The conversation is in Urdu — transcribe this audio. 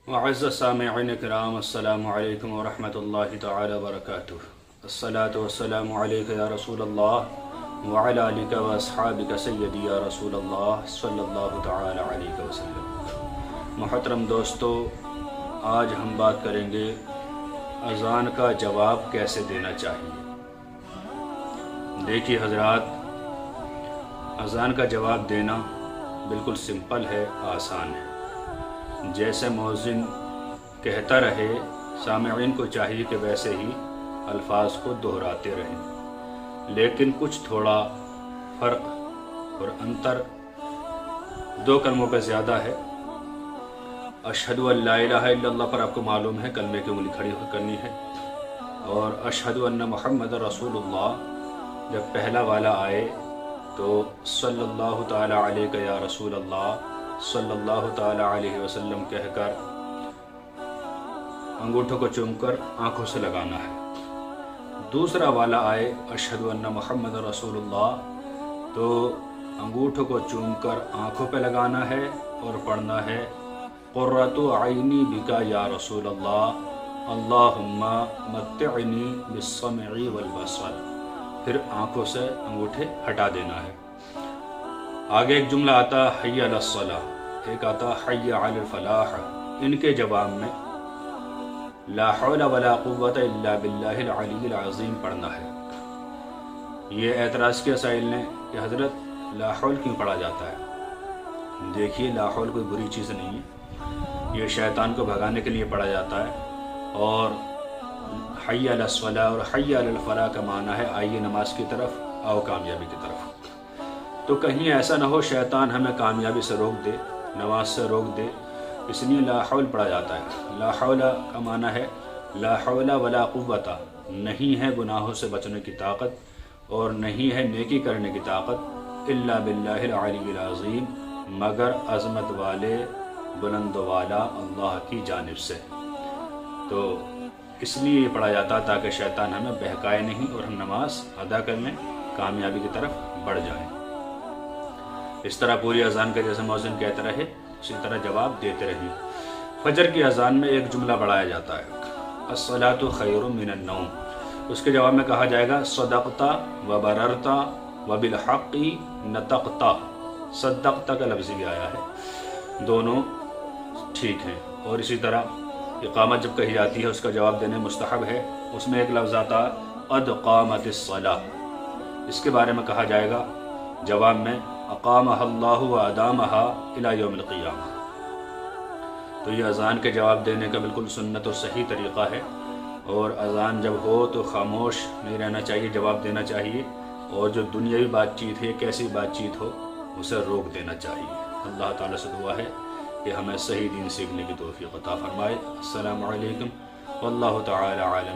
معزز سامعین کرام، السلام علیکم ورحمۃ اللہ تعالی وبرکاتہ۔ الصلاۃ والسلام علیک یا رسول اللہ وعلی آلک و اصحابک سیدی یا رسول اللہ صلی اللہ تعالی علیہ وسلم۔ محترم دوستو، آج ہم بات کریں گے اذان کا جواب کیسے دینا چاہیے۔ دیکھیے حضرات، اذان کا جواب دینا بالکل سمپل ہے، آسان ہے۔ جیسے مؤذن کہتا رہے، سامعین کو چاہیے کہ ویسے ہی الفاظ کو دہراتے رہیں، لیکن کچھ تھوڑا فرق اور انتر دو کلموں پہ زیادہ ہے۔ اشہد ان لا الہ الا اللہ پر آپ کو معلوم ہے کلمے کی انگلی کھڑی کرنی ہے، اور اشہد ان محمد رسول اللہ جب پہلا والا آئے تو صلی اللہ تعالی علیہ یا رسول اللہ صلی اللہ تعالی علیہ وسلم کہہ کر انگوٹھوں کو چوم کر آنکھوں سے لگانا ہے۔ دوسرا والا آئے اشہد ان محمد رسول اللہ تو انگوٹھوں کو چوم کر آنکھوں پہ لگانا ہے اور پڑھنا ہے قرۃ عینی بکا یا رسول اللہ اللہم متعنی بالسمع والبصر، پھر آنکھوں سے انگوٹھے ہٹا دینا ہے۔ آگے ایک جملہ آتا حی علی الصلاۃ، ایک آتا حی علی الفلاح۔ ان کے جواب میں لا حول ولا قوت الا باللہ العلی العظیم پڑھنا ہے۔ یہ اعتراض کیا سائل نے کہ حضرت لا حول کیوں پڑھا جاتا ہے؟ دیکھیے، لا حول کوئی بری چیز نہیں ہے، یہ شیطان کو بھگانے کے لیے پڑھا جاتا ہے، اور حی علی الصلاۃ اور حی علی الفلاح کا معنی ہے آئیے نماز کی طرف، آؤ کامیابی کی طرف۔ تو کہیں ایسا نہ ہو شیطان ہمیں کامیابی سے روک دے، نماز سے روک دے، اس لیے لا حول پڑھا جاتا ہے۔ لا حول کا معنی ہے لا حول ولا قوت، نہیں ہے گناہوں سے بچنے کی طاقت اور نہیں ہے نیکی کرنے کی طاقت، الا باللہ العلی العظیم، مگر عظمت والے بلند والا اللہ کی جانب سے۔ تو اس لیے یہ پڑھا جاتا تاکہ شیطان ہمیں بہکائے نہیں اور ہم نماز ادا کر لیں، کامیابی کی طرف بڑھ جائیں۔ اس طرح پوری اذان کا جیسے مؤذن کہتے رہے اسی طرح جواب دیتے رہیں۔ فجر کی اذان میں ایک جملہ بڑھایا جاتا ہے الصلاۃ خیر من النوم، اس کے جواب میں کہا جائے گا صدقت و بررت و بالحق نطقت۔ صدقت کا لفظ بھی آیا ہے، دونوں ٹھیک ہیں۔ اور اسی طرح اقامت جب کہی جاتی ہے اس کا جواب دینے مستحب ہے، اس میں ایک لفظ آتا قد قامت الصلاۃ، اس کے بارے میں کہا جائے گا جواب میں اقامہ اللہ و ادامہ الی یوم القیامہ۔ تو یہ اذان کے جواب دینے کا بالکل سنت اور صحیح طریقہ ہے، اور اذان جب ہو تو خاموش نہیں رہنا چاہیے، جواب دینا چاہیے، اور جو دنیاوی بات چیت ہے، کیسی بات چیت ہو، اسے روک دینا چاہیے۔ اللہ تعالیٰ سے دعا ہے کہ ہمیں صحیح دین سیکھنے کی توفیق عطا فرمائے۔ السلام علیکم واللہ تعالی عالم۔